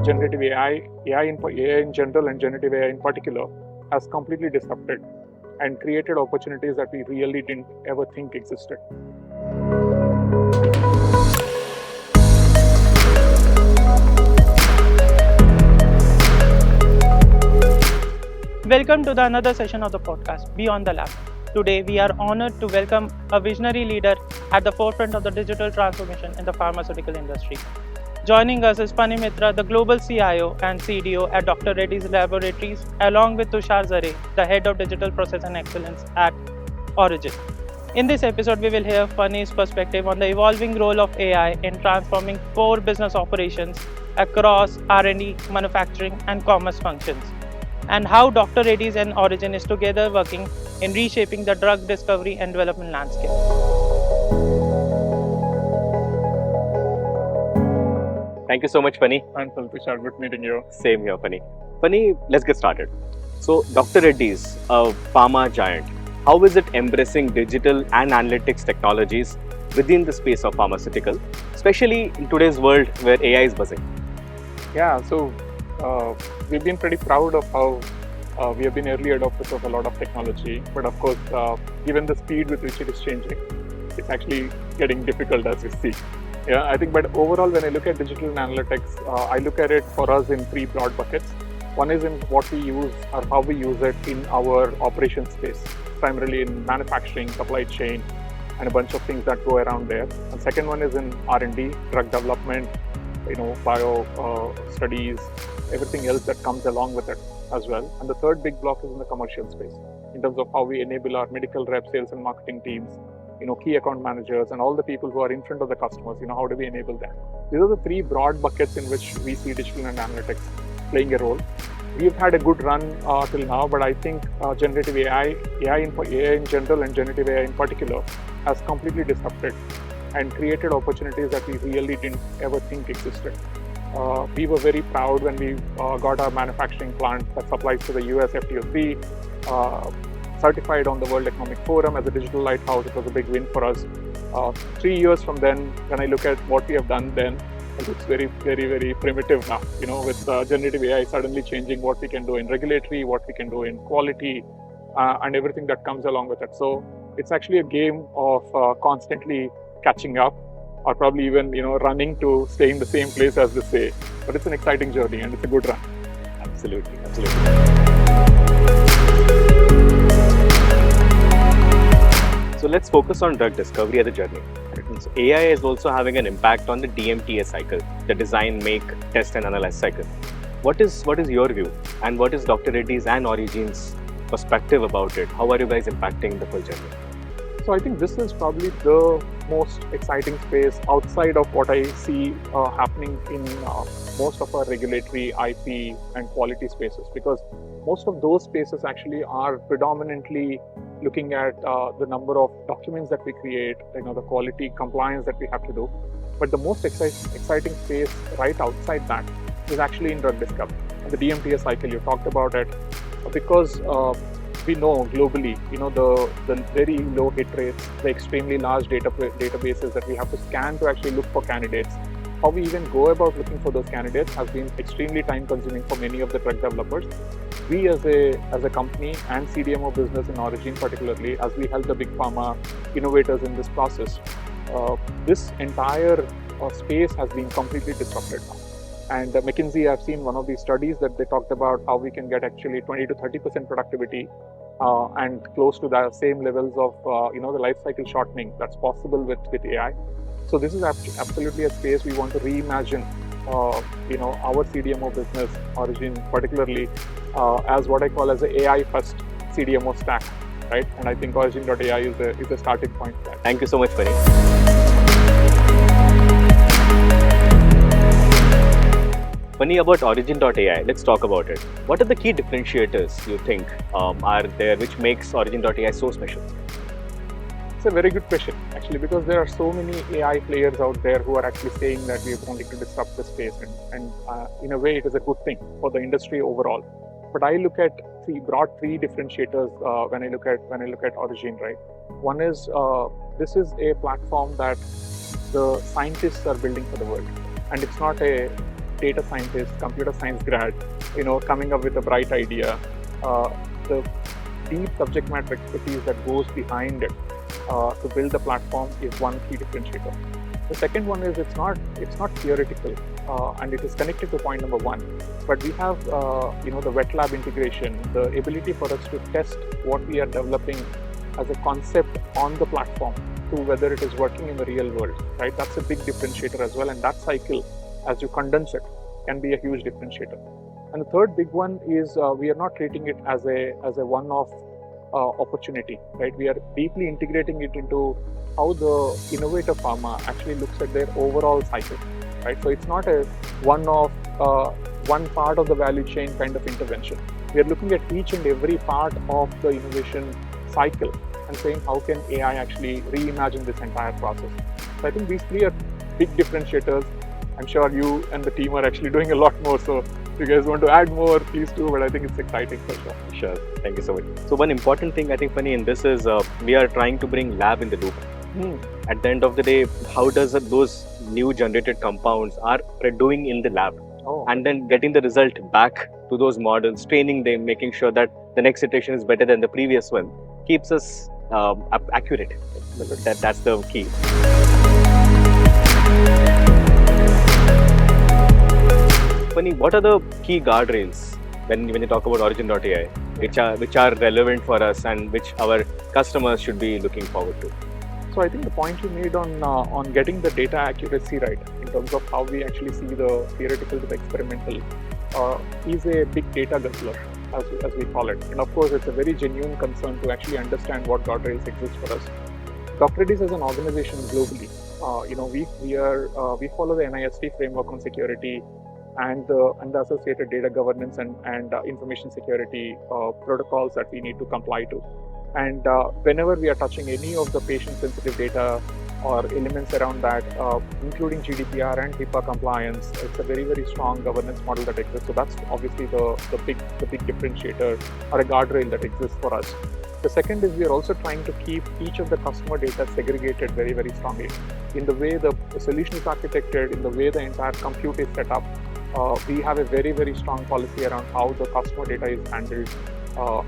generative AI in general and generative AI in particular has completely disrupted and created opportunities that we really didn't ever think existed. Welcome to another session of the podcast, Beyond the Lab. Today, we are honored to welcome a visionary leader at the forefront of the digital transformation in the pharmaceutical industry. Joining us is Phani Mitra, the global CIO and CDO at Dr. Reddy's Laboratories, along with Tushar Zare, the head of digital process and excellence at Aurigene. In this episode, we will hear Phani's perspective on the evolving role of AI in transforming core business operations across R&D, manufacturing, and commerce functions, and how Dr. Reddy's and Aurigene is together working in reshaping the drug discovery and development landscape. Thank you so much, Phani. And Tushar, good meeting you. Same here, Phani. Phani, let's get started. So, Dr. Reddy's, a pharma giant, how is it embracing digital and analytics technologies within the space of pharmaceutical, especially in today's world where AI is buzzing? Yeah, so we've been pretty proud of how we have been early adopters of a lot of technology, but of course, given the speed with which it is changing, it's actually getting difficult as we see. Yeah, I think, but overall, when I look at digital and analytics, I look at it for us in three broad buckets. One is in what we use or how we use it in our operations space, primarily in manufacturing, supply chain, and a bunch of things that go around there. And second one is in R&D, drug development, bio studies, everything else that comes along with it as well. And the third big block is in the commercial space, in terms of how we enable our medical rep, sales and marketing teams, key account managers, and all the people who are in front of the customers. How do we enable that? These are the three broad buckets in which we see digital and analytics playing a role. We've had a good run till now, but I think generative AI in general and generative AI in particular has completely disrupted and created opportunities that we really didn't ever think existed. We were very proud when we got our manufacturing plant that supplies to the US FTOC certified on the World Economic Forum as a digital lighthouse. It was a big win for us. 3 years from then, when I look at what we have done then, it looks very, very, very primitive now. With generative AI suddenly changing what we can do in regulatory, what we can do in quality, and everything that comes along with it. So it's actually a game of constantly catching up, or probably even running to stay in the same place as they say. But it's an exciting journey and it's a good run. Absolutely. So let's focus on drug discovery as a journey. So AI is also having an impact on the DMTA cycle, the design, make, test and analyze cycle. What is your view, and what is Dr. Reddy's and Aurigene's perspective about it? How are you guys impacting the full journey? So I think this is probably the most exciting space outside of what I see happening in most of our regulatory IP and quality spaces, because most of those spaces actually are predominantly looking at the number of documents that we create, the quality compliance that we have to do. But the most exciting space right outside that is actually in drug discovery. And the DMTA cycle, you talked about it, because we know globally, the very low hit rates, the extremely large databases that we have to scan to actually look for candidates. How we even go about looking for those candidates has been extremely time consuming for many of the drug developers. We as a company and CDMO business in Aurigene particularly, as we help the big pharma innovators in this process, this entire space has been completely disrupted now. And McKinsey, I've seen one of these studies that they talked about how we can get actually 20 to 30% productivity and close to the same levels of the life cycle shortening that's possible with AI. So this is absolutely a space we want to reimagine our CDMO business, Aurigene particularly, as what I call as the AI first CDMO stack, right? And I think Aurigene.ai is a starting point there. Thank you so much, Phani. Phani, about Aurigene.ai, let's talk about it. What are the key differentiators you think are there which makes Aurigene.ai so special? It's a very good question, actually, because there are so many AI players out there who are actually saying that we are wanting to disrupt the space, and in a way, it is a good thing for the industry overall. But I look at three differentiators when I look at Aurigene, right? One is this is a platform that the scientists are building for the world, and it's not a data scientist, computer science grad, coming up with a bright idea. The deep subject matter expertise that goes behind it to build the platform is one key differentiator. The second one is it's not theoretical, and it is connected to point number one. But we have the wet lab integration, the ability for us to test what we are developing as a concept on the platform to whether it is working in the real world, right? That's a big differentiator as well, and that cycle, as you condense it, can be a huge differentiator. And the third big one is we are not treating it as a one-off opportunity, right? We are deeply integrating it into how the innovator pharma actually looks at their overall cycle, right? So it's not a one-off, one part of the value chain kind of intervention. We are looking at each and every part of the innovation cycle and saying how can AI actually reimagine this entire process. So I think these three are big differentiators. I'm sure you and the team are actually doing a lot more. So if you guys want to add more, please do. But I think it's exciting for sure. Sure. Thank you so much. So one important thing I think, Phani, in this is we are trying to bring lab in the loop. At the end of the day, how does those new generated compounds are doing in the lab? And then getting the result back to those models, training them, making sure that the next iteration is better than the previous one, keeps us accurate. That's the key. Phani, what are the key guardrails when you talk about Aurigene.ai, which are relevant for us and which our customers should be looking forward to? So I think the point you made on getting the data accuracy right in terms of how we actually see the theoretical to the experimental is a big data guzzler, as we call it. And of course, it's a very genuine concern to actually understand what guardrails exist for us. Dr. Reddy's as an organization globally, we follow the NIST framework on security and the associated data governance and information security protocols that we need to comply to. And whenever we are touching any of the patient-sensitive data or elements around that, including GDPR and HIPAA compliance, it's a very, very strong governance model that exists. So that's obviously the big differentiator or a guardrail that exists for us. The second is we are also trying to keep each of the customer data segregated very, very strongly. In the way the solution is architected, in the way the entire compute is set up, we have a very, very strong policy around how the customer data is handled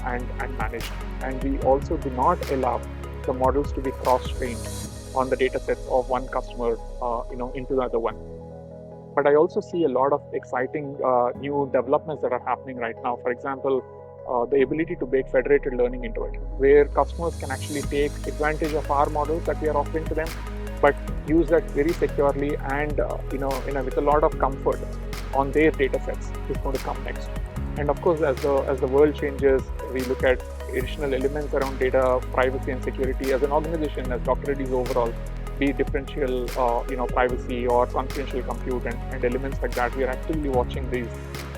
and managed. And we also do not allow the models to be cross-trained on the data sets of one customer into the other one. But I also see a lot of exciting new developments that are happening right now. For example, the ability to bake federated learning into it, where customers can actually take advantage of our models that we are offering to them, but use that very securely and with a lot of comfort on their data sets is going to come next. And of course, as the world changes, we look at additional elements around data privacy and security. As an organization, as Dr. Reddy's overall, be it differential privacy or confidential compute and elements like that, we are actively watching these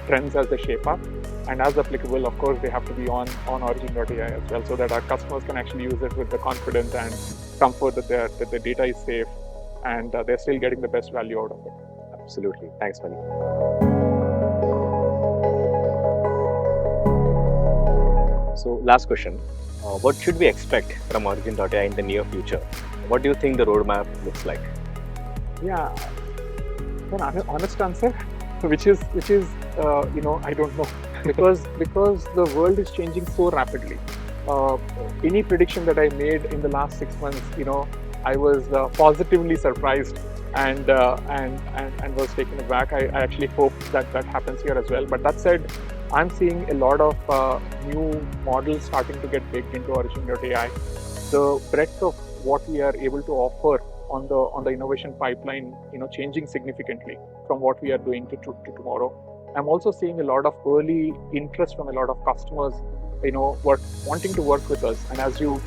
trends as they shape up. And as applicable, of course, they have to be on Aurigene.ai as well, so that our customers can actually use it with the confidence and comfort that the data is safe and they're still getting the best value out of it. Absolutely. Thanks, Phani. So, last question. What should we expect from Aurigene.ai in the near future? What do you think the roadmap looks like? Yeah, an honest answer, which is I don't know, because the world is changing so rapidly. Any prediction that I made in the last 6 months, I was positively surprised and was taken aback. I actually hope that happens here as well. But that said, I'm seeing a lot of new models starting to get baked into Aurigene.ai. The breadth of what we are able to offer on the innovation pipeline, changing significantly from what we are doing to tomorrow. I'm also seeing a lot of early interest from a lot of customers, wanting to work with us. And as you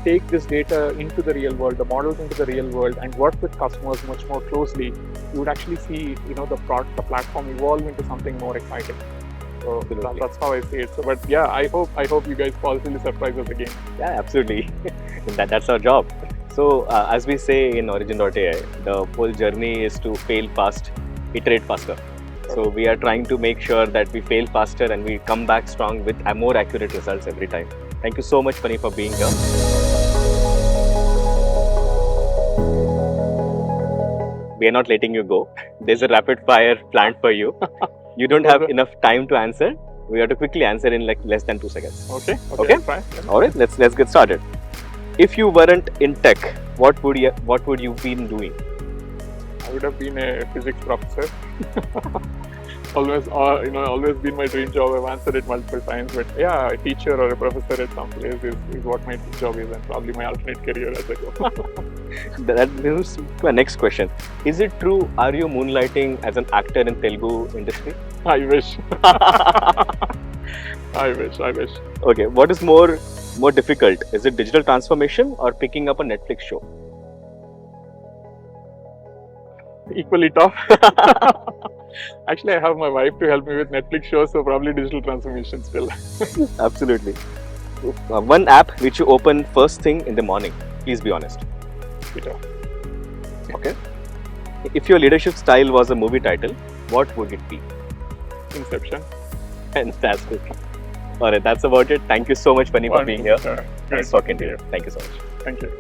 take this data into the real world, the models into the real world, and work with customers much more closely, you would actually see, the platform evolve into something more exciting. So that's how I see it. So, but yeah, I hope you guys positively surprise us again. Yeah, absolutely. That's our job. So, as we say in Aurigene.ai, the whole journey is to fail fast, iterate faster. So, we are trying to make sure that we fail faster and we come back strong with more accurate results every time. Thank you so much, Phani, for being here. we are not letting you go. There's a rapid fire planned for you. You don't have enough time to answer. We have to quickly answer in like less than 2 seconds. Okay. Okay? Fine. Yeah. All right, let's get started. If you weren't in tech, what would you been doing? I would have been a physics professor. Always, always been my dream job. I've answered it multiple times, but yeah, a teacher or a professor at some place is what my job is, and probably my alternate career as I go. That moves to my next question. Is it true? Are you moonlighting as an actor in Telugu industry? I wish. I wish. Okay, what is more difficult? Is it digital transformation or picking up a Netflix show? Equally tough. Actually, I have my wife to help me with Netflix shows, so probably digital transformation still. Absolutely. One app which you open first thing in the morning. Please be honest. Twitter. Okay. If your leadership style was a movie title, what would it be? Inception. Fantastic. Alright, that's about it. Thank you so much, Phani, for being here. Great Nice talking to you. Thank you so much. Thank you.